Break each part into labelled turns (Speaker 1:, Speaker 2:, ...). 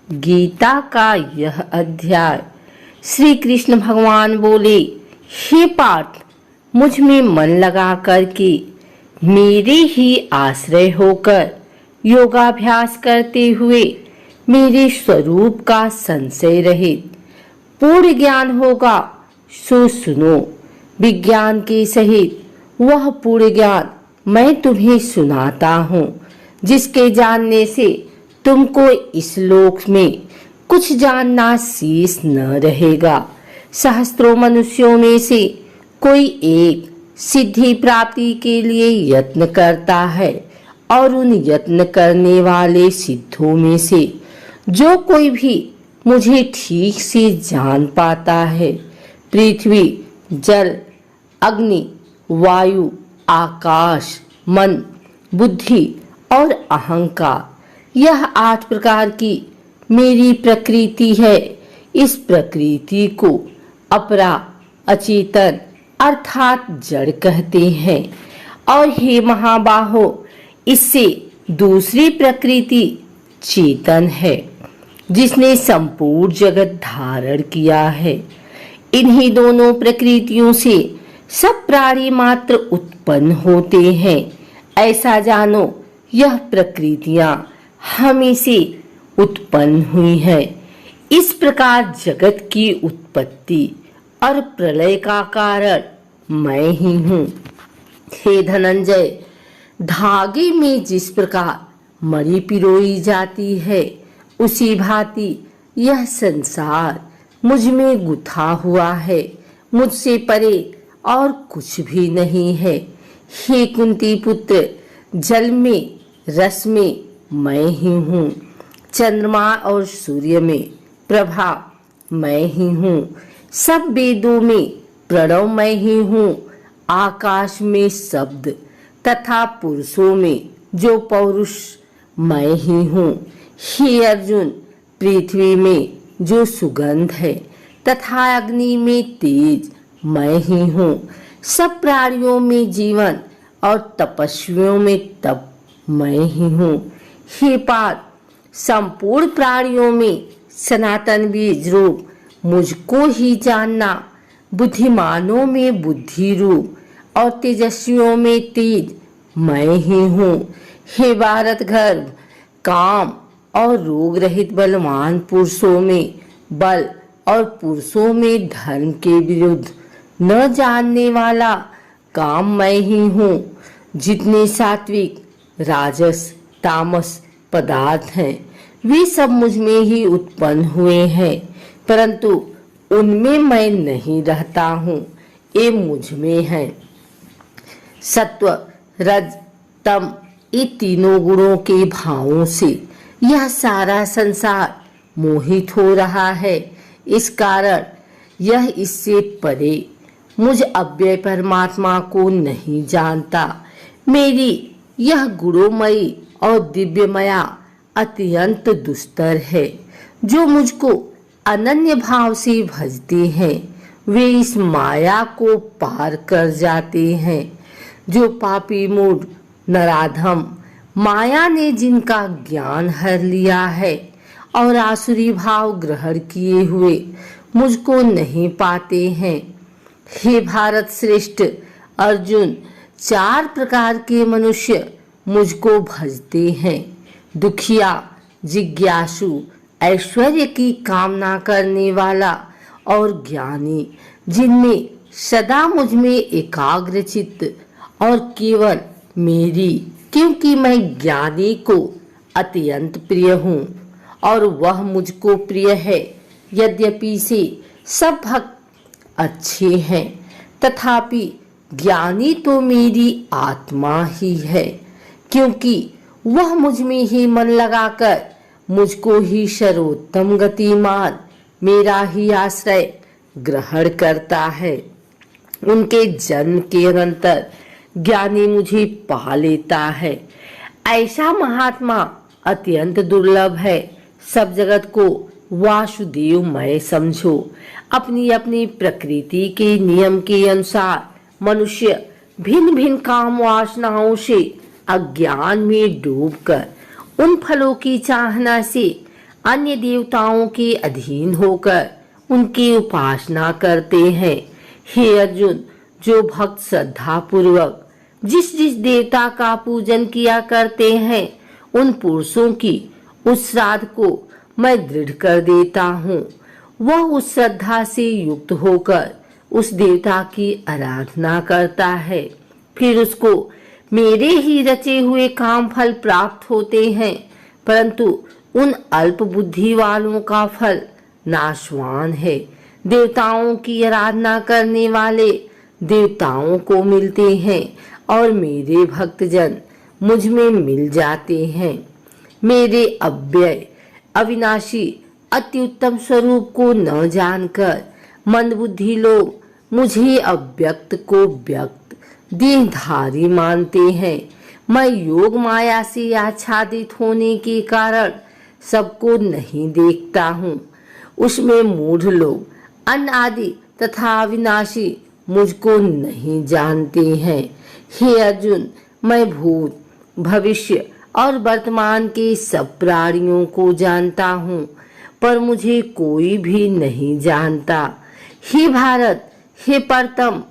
Speaker 1: गीता का यह अध्याय। श्री कृष्ण भगवान बोले, हे पार्थ, मुझ में मन लगा करके मेरे ही आश्रय होकर योगाभ्यास करते हुए मेरे स्वरूप का संशय रहित पूर्ण ज्ञान होगा। सो सुनो, विज्ञान के सहित वह पूर्ण ज्ञान मैं तुम्हें सुनाता हूँ, जिसके जानने से तुमको इस लोक में कुछ जानना शेष न रहेगा। सहस्त्रों मनुष्यों में से कोई एक सिद्धि प्राप्ति के लिए यत्न करता है, और उन यत्न करने वाले सिद्धों में से जो कोई भी मुझे ठीक से जान पाता है, पृथ्वी, जल, अग्नि, वायु, आकाश, मन, बुद्धि और अहंकार, यह 8 प्रकार की मेरी प्रकृति है। इस प्रकृति को अपरा, अचेतन अर्थात जड़ कहते हैं। और हे महाबाहो, इससे दूसरी प्रकृति चेतन है, जिसने संपूर्ण जगत धारण किया है। इन्हीं दोनों प्रकृतियों से सब प्राणी मात्र उत्पन्न होते हैं। ऐसा जानो, यह प्रकृतियां हमें से उत्पन्न हुई है। इस प्रकार जगत की उत्पत्ति और प्रलय का कारण मैं ही हूँ। हे धनंजय, धागे में जिस प्रकार मणि पिरोई जाती है, उसी भांति यह संसार मुझ में गुथा हुआ है। मुझसे परे और कुछ भी नहीं है। हे कुंती पुत्र, जल में, रस में मैं ही हूँ। चंद्रमा और सूर्य में प्रभा मैं ही हूँ। सब वेदों में प्रणव मैं ही हूँ। आकाश में शब्द तथा पुरुषों में जो पौरुष मैं ही हूँ। हे अर्जुन, पृथ्वी में जो सुगंध है तथा अग्नि में तेज मैं ही हूँ। सब प्राणियों में जीवन और तपस्वियों में तप मैं ही हूँ। हे पार्थ, संपूर्ण प्राणियों में सनातन बीज रूप मुझको ही जानना। बुद्धिमानों में बुद्धि रूप और तेजस्वियों में तेज मैं ही हूँ। हे भारत गर्भ, काम और रोग रहित बलवान पुरुषों में बल और पुरुषों में धर्म के विरुद्ध न जानने वाला काम मैं ही हूँ। जितने सात्विक, राजस, तामस पदार्थ हैं, वे सब मुझ में ही उत्पन्न हुए हैं, परंतु उनमें मैं नहीं रहता हूँ, ये मुझ में है। सत्व, रज, तम, ये तीनों गुणों के भावों से यह सारा संसार मोहित हो रहा है। इस कारण यह इससे परे मुझ अव्यय परमात्मा को नहीं जानता। मेरी यह गुणोमयी और दिव्यमया अत्यंत दुस्तर है। जो मुझको अनन्य भाव से भजते हैं, वे इस माया को पार कर जाते हैं। जो पापी मूढ़ नराधम, माया ने जिनका ज्ञान हर लिया है और आसुरी भाव ग्रहण किए हुए मुझको नहीं पाते हैं। हे भारत श्रेष्ठ अर्जुन, 4 प्रकार के मनुष्य मुझको भजते हैं। दुखिया, जिज्ञासु, ऐश्वर्य की कामना करने वाला और ज्ञानी, जिनमें सदा मुझ में एकाग्र चित्त और केवल मेरी, क्योंकि मैं ज्ञानी को अत्यंत प्रिय हूँ और वह मुझको प्रिय है। यद्यपि से सब भक्त अच्छे हैं, तथापि ज्ञानी तो मेरी आत्मा ही है, क्योंकि वह मुझ में ही मन लगाकर मुझको ही सर्वोत्तम गतिमान, मेरा ही आश्रय ग्रहण करता है। उनके जन्म के अनंतर ज्ञानी मुझे पा लेता है। ऐसा महात्मा अत्यंत दुर्लभ है। सब जगत को वासुदेवमय समझो। अपनी अपनी प्रकृति के नियम के अनुसार मनुष्य भिन्न भिन्न काम वासनाओं से अज्ञान में डूबकर उन फलों की चाहना से अन्य देवताओं के अधीन होकर उनकी उपासना करते हैं। हे अर्जुन, जो भक्त श्रद्धा पूर्वक जिस जिस देवता का पूजन किया करते हैं, उन पुरुषों की उस श्राद्ध को मैं दृढ़ कर देता हूँ। वह उस श्रद्धा से युक्त होकर उस देवता की आराधना करता है, फिर उसको मेरे ही रचे हुए काम फल प्राप्त होते हैं। परंतु उन अल्प बुद्धि वालों का फल नाशवान है। देवताओं की आराधना करने वाले देवताओं को मिलते हैं और मेरे भक्तजन मुझ में मिल जाते हैं। मेरे अव्यय अविनाशी अति उत्तम स्वरूप को न जानकर मंदबुद्धि लोग मुझे अव्यक्त को व्यक्त देहधारी मानते हैं। मैं योग माया से आच्छादित होने के कारण सबको नहीं देखता हूँ। उसमें मूढ़ लोग अनादि तथा अविनाशी मुझको नहीं जानते हैं। हे अर्जुन, मैं भूत भविष्य और वर्तमान के सब प्राणियों को जानता हूँ, पर मुझे कोई भी नहीं जानता। हे भारत, हे परतम,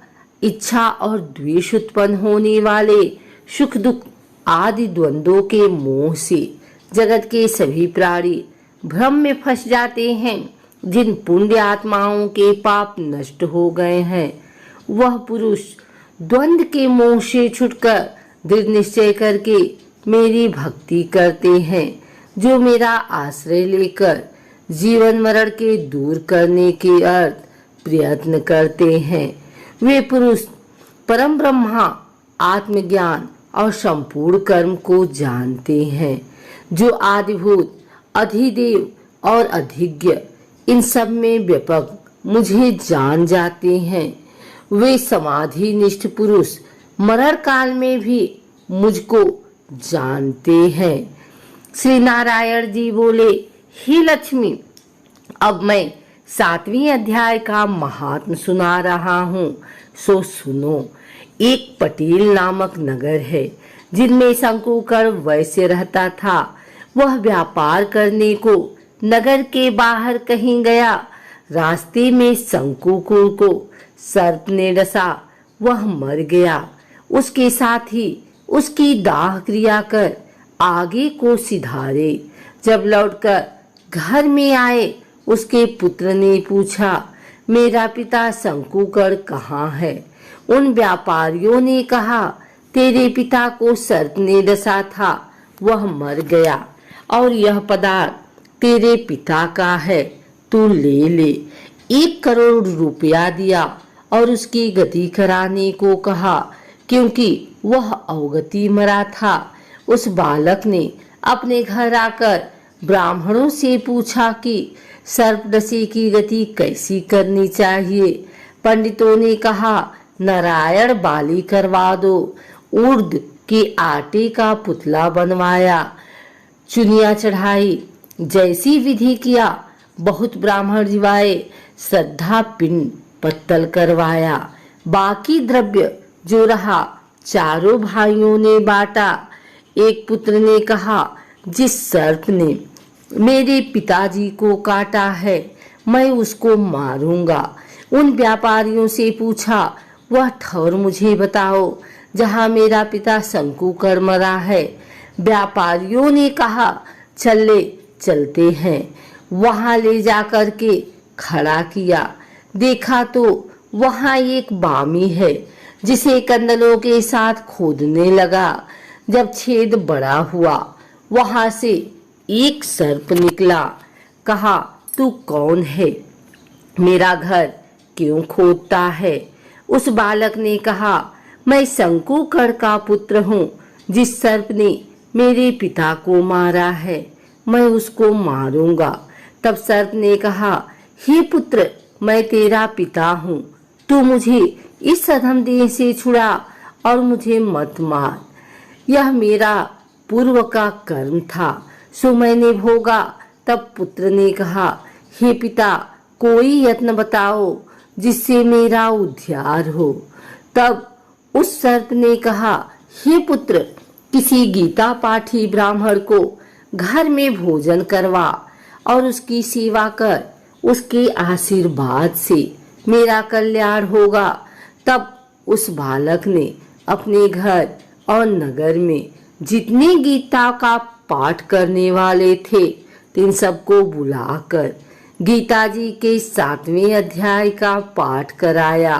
Speaker 1: इच्छा और द्वेष उत्पन्न होने वाले सुख दुख आदि द्वंद्वों के मोह से जगत के सभी प्राणी भ्रम में फंस जाते हैं। जिन पुण्य आत्माओं के पाप नष्ट हो गए हैं, वह पुरुष द्वंद्व के मोह से छुटकर दृढ़ निश्चय करके मेरी भक्ति करते हैं। जो मेरा आश्रय लेकर जीवन मरण के दूर करने के अर्थ प्रयत्न करते हैं, वे पुरुष परम ब्रह्मा, आत्मज्ञान और संपूर्ण कर्म को जानते हैं। जो आदिभूत, अधिदेव और अधिज्ञ इन सब में व्यापक मुझे जान जाते हैं, वे समाधि निष्ठ पुरुष मरण काल में भी मुझको जानते हैं। श्री नारायण जी बोले, हे लक्ष्मी, अब मैं 7वें अध्याय का महात्म सुना रहा हूँ, सो सुनो। एक पटेल नामक नगर है, जिनमें शंकुकर वैश्य रहता था। वह व्यापार करने को नगर के बाहर कहीं गया। रास्ते में शंकुकुर को सर्प ने डसा, वह मर गया। उसके साथ ही उसकी दाह क्रिया कर आगे को सिधारे। जब लौटकर घर में आए, उसके पुत्र ने पूछा, मेरा पिता शंकुकर कहाँ है? उन व्यापारियों ने कहा, तेरे पिता को सर्प ने डसा था, वह मर गया और यह पदार्थ तेरे पिता का है, तू ले ले। 1 करोड़ रुपया दिया और उसकी गति कराने को कहा, क्योंकि वह अवगति मरा था। उस बालक ने अपने घर आकर ब्राह्मणों से पूछा कि सर्पडसी की गति कैसी करनी चाहिए। पंडितों ने कहा, नारायण बाली करवा दो। उर्द के आटे का पुतला बनवाया, चुनिया चढ़ाई, जैसी विधि किया। बहुत ब्राह्मण जिवाए, श्रद्धा पिंड पत्तल करवाया। बाकी द्रव्य जो रहा चारों भाइयों ने बांटा। एक पुत्र ने कहा, जिस सर्प ने मेरे पिताजी को काटा है, मैं उसको मारूंगा। उन व्यापारियों से पूछा, वह ठौर मुझे बताओ जहां मेरा पिता शंकुकर मरा है। व्यापारियों ने कहा, चलते हैं। वहां ले जाकर के खड़ा किया। देखा तो वहां एक बामी है, जिसे कंदलों के साथ खोदने लगा। जब छेद बड़ा हुआ, वहां से एक सर्प निकला। कहा, तू कौन है? मेरा घर क्यों खोदता है? उस बालक ने कहा, मैं शंकुकर का पुत्र हूँ। जिस सर्प ने मेरे पिता को मारा है, मैं उसको मारूंगा। तब सर्प ने कहा, हे पुत्र, मैं तेरा पिता हूँ, तू मुझे इस अधम देह से छुड़ा और मुझे मत मार। यह मेरा पूर्व का कर्म था, सो मैंने भोगा। तब पुत्र ने कहा, हे पिता, कोई यत्न बताओ जिससे मेरा उद्धार हो। तब उस सर्प ने कहा, हे पुत्र, किसी गीता पाठी ब्राह्मण को घर में भोजन करवा और उसकी सेवा कर, उसके आशीर्वाद से मेरा कल्याण होगा। तब उस बालक ने अपने घर और नगर में जितने गीता का पाठ करने वाले थे इन सबको बुलाकर गीता जी के 7वें अध्याय का पाठ कराया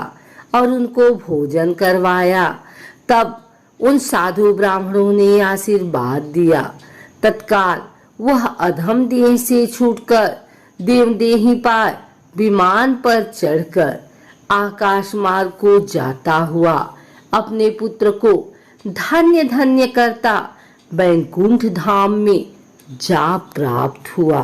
Speaker 1: और उनको भोजन करवाया। तब उन साधु ब्राह्मणों ने आशीर्वाद दिया। तत्काल वह अधम देह से छूटकर देवदेही पार विमान पर चढ़कर आकाश मार्ग को जाता हुआ अपने पुत्र को धन्य धन्य करता वैकुंठ धाम में जा प्राप्त हुआ।